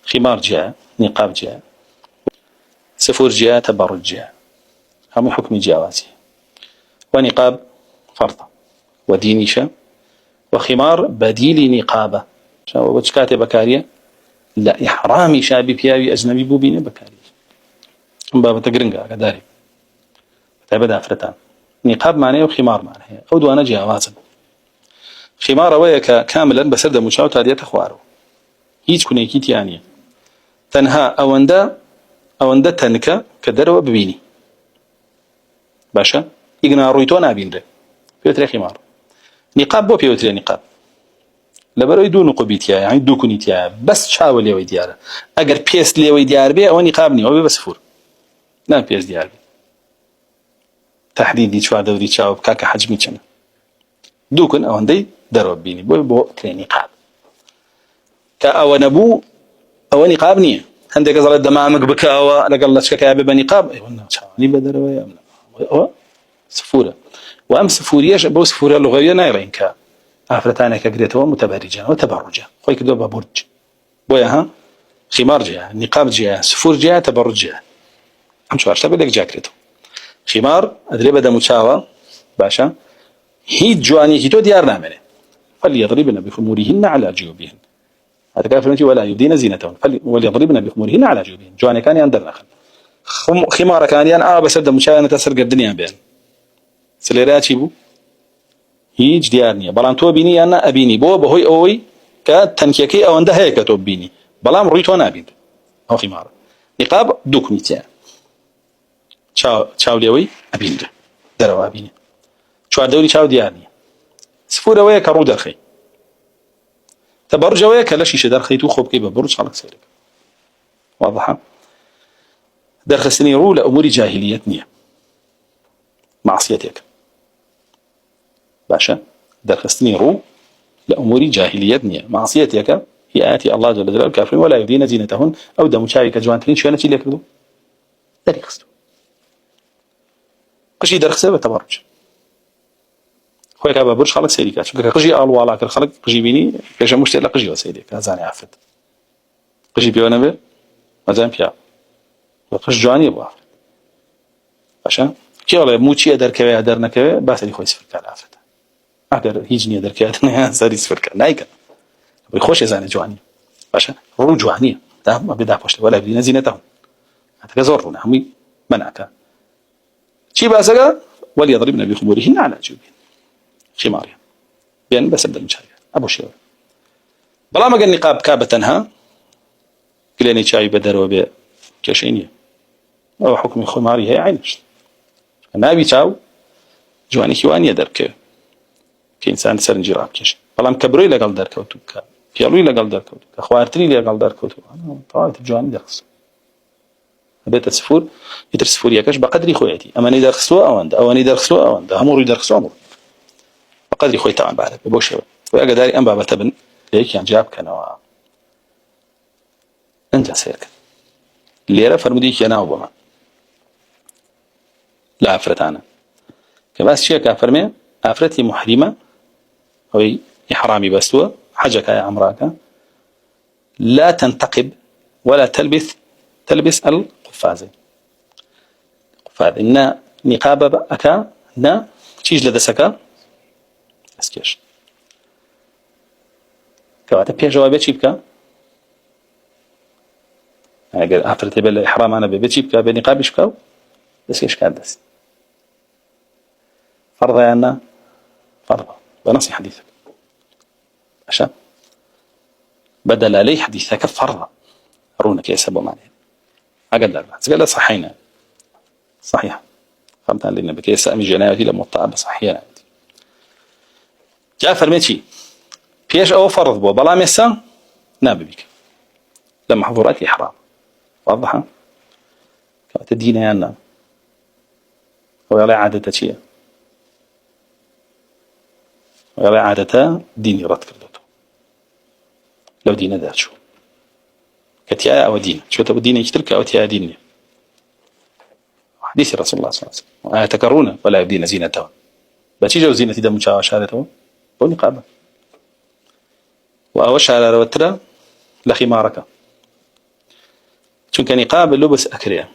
خمار جاء، نقاب جاء، سفور جاء، تبرج جاء، هم حكم جوازه. ونقاب فرض ودينيشة، وخمار بديل نقابة وش كاتب بكارية لا إحرامي شابي بياوي أجنبي بوبينة بكارية بابا تقرنقا كذلك تبدا فرتان. نقاب معناه وخمار معناه أو دوانا جوازا. خمار ويك كاملا بسرد مشاو تادية خوارو هيج كونيكيت يعني تنها أوندا تنكا كدروا ببيني باشا يقنا رويتون أبين بيوتري خمار. نقاب بو بيوتري نقاب لبرو يدون قبيتيا يعني دو كونيتيا بس شاول لي ويدياره اگر بيس لي ويديار بي او نقابني او بس فور لا بيس ديار بي تحديدي شو دوري تشاو كاكا حجمي كنا دوكن او عندي درب بيني بو نقاب كا نبو او نقابني عندك زل دمامك بكاوا لقلش كايا بنقاب اي والله شاني بدر ويا او سفوره وام سفوريش بو سفوره لغويه نايرين كا افرتانك كقريتو متبرجه وتبرجه خويك دوبا برج بويا ها خمار جاء، نقاب جاء، سفور جاء، تبرج جاء. هم شو عرفت بدك جاكريتو. خمار أدري بدأ مشاوى باشا هي جواني هي تو ديار نامنه فليضربن بخمورهن على جيوبهن. هذا كافر نتي ولا يبدين زينتهن وليضربن بخمورهن على جيوبهن. جواني كان يندر نخل. خمار كان ين بس بدأ مشاوى نتسرق الدنيا بين. سليرات شيبو هي جديارني بلانتو بيني أنا أبيني بو بهوي أوي كتنكيكي أو عنده هيك توبيني بلام رويتو نابين. أو خمار نقاب دوكنيتيا چاو ليوي أبين دروا أبيني شو دوري چاو ديارني سفورة ويا كرو درخي تبرج ويا كلاش يش درخي تو خوب كي ببرج خلق سيرك واضحة درخستني رو لأمور جاهليتني معصيتك باشا درخستني رو لأمور جاهليتني معصيتك هي آتي الله جل جلاله الكافرين ولا يبدين زينتهن أو دم شايك جوانتين شو أنا تيلي كذو درخستو قشي درخسه بتبرج خويا كابا برج خلق سيرك شو قشي ألوالا كخلق قشي بيني كيش مشتري قشي وسيرك هذاني عفت قشي بيوانا به مازال بيا قش جواني بوا عشان كي والله مو شيء أدر كوي أدر نكوي بس اللي خوي سفر كلا عفت أقدر هيجني أدر كوي أدر ساري سفر كلا نايك بيخش يزاني جواني عشان رو جواني ده ما بدأ بوشل ولا بدينا زينتهم هذا زورنا همي منعك شيء بأسجا وليضربن بخمورهن على جيوبهن خمارها بين بس بدل مشاية أبو شيء بلا ما قال نقاب كابتنها كليني شاي بدر وبيع كشينية أو حكم خماري هي عينش أنا أبي شاو جواني خواني درك كإنسان سرنجي راب كش بلا ما كبروي لقال درك وتوك بيالوي لقال درك وتوك أخوارتني لقال درك وتوك أنا طالت جواني درس بيت السفور يترسفور ياكش بقدر خويتي أما ني درسوا أو أني درسوا أو أنت همور يدرسوا أمور بقدر خوي طبعا بعد بوشة وأقدر أنبا بتبن ليك يعني جاب كنا أنت سيرك اللي رأى فرموديك أنا وبما لا عفرت أنا كباس شيء كافرمي عفرتي محرمة أو إحرامي بسوا حاجك يا عمراك لا تنتقب ولا تلبس القفازين قفاز إن نقاب أكا نا تيج لدسكا اسكيش كواتا بيا جوابات شيبكا أنا عفرتي بالإحرام أنا ببيتشيبكا بنقاب شبكا اسكيش كادس فرض أنا فرض ونصي حديثك عشان بدل عليه حديثك فرض أرونك يا سبو معنى أقدر قال صحينا صحيح خمتان لنا بكيس أمي جنايتي لمطابة صحيحة جاء فرميتي بيش أو فرض بو بلا مسا ناب بك لما محظورات إحرام واضحة كانت الدين يانا ويلا عادة شيء ويلا عادة ديني رد كردته لو دين ذات شو كتيا أو دين شو تبو دين يشترك أو تيا ديني حديث رسول الله صلى الله عليه وسلم تكرون ولا يبدين زينتهم بتيجوا زينة دم شاشارته بني قابة وأوش على روترة لخمارك چونکە نقاب لبس أكريه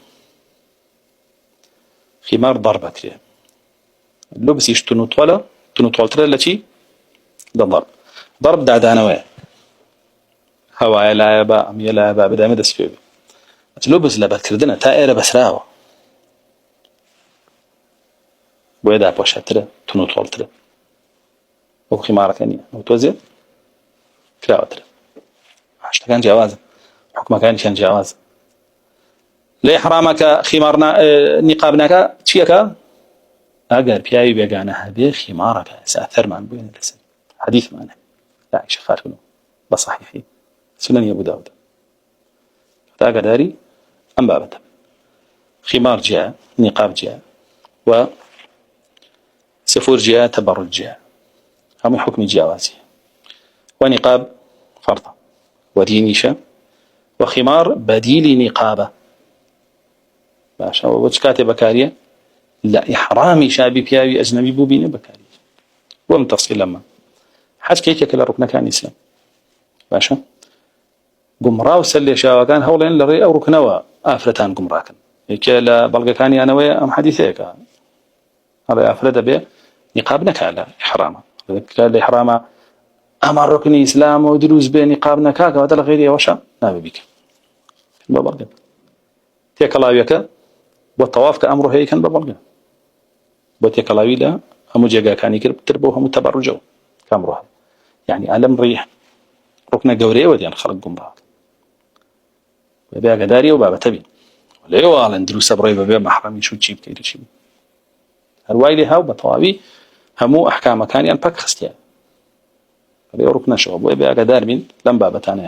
خمار ضرب أكريه لبسيش تنطولة ترى التي ضرب دعدانوية هواي لا يبا أم يلا يبا بدأ مدس فيه لبس لبت كردنا تائرة بسراوة ويدا بوشتره تنطولتره وخمارة ثانية وتوزيت كراوتره عشان كان جواز حكم كان جواز لي حرامك خمارنا نقابناك تشيكا أجر بياي بيجانا هذه خمارك سأثر من بين الاسم حديث معنا لا عائشة خارجنا بصحيحي سنن أبو داود تاجر داري أم بابته خمار جاء نقاب جاء وسفور جاء تبرج جاء هم حكم جوازي ونقاب فرضا ودينيشة وخمار بديل نقابة باشا وش كاتب بكارية لا إحرامي شابي بياوي أجنبي بوبينه بكارية ومن تفصيل لما حاج كيك كلا ركن كان إسلام باشا قمرا وسلي شاوا كان هولين لري أو ركنوا آفرتان قمراكن كلا بلغ كان أنا ويا أم حديثيك هذا آفرت به نقابنك على إحرامه قال الإحرام أمر ركن إسلام ودروز بين نقابنا كاك وهذا غير وشا لا بيك ببلغ تيك الله يك والطواف كأمره هي كان ببلغ بتيك الله ويلا هم جاء كان يكرب تربوهم تبرجوا كامرها يعني ألم ريح ركن جوري وديان خلق جمرة ببيع قداري وبابا تبي ولا يوالن دروس بري ببيع محرم شو تجيب كيد شيء الوايلي هاو بطوابي همو أحكام كان يعني بك خستيا هذا ركن شعب وبيع قدار من لم بابا تاني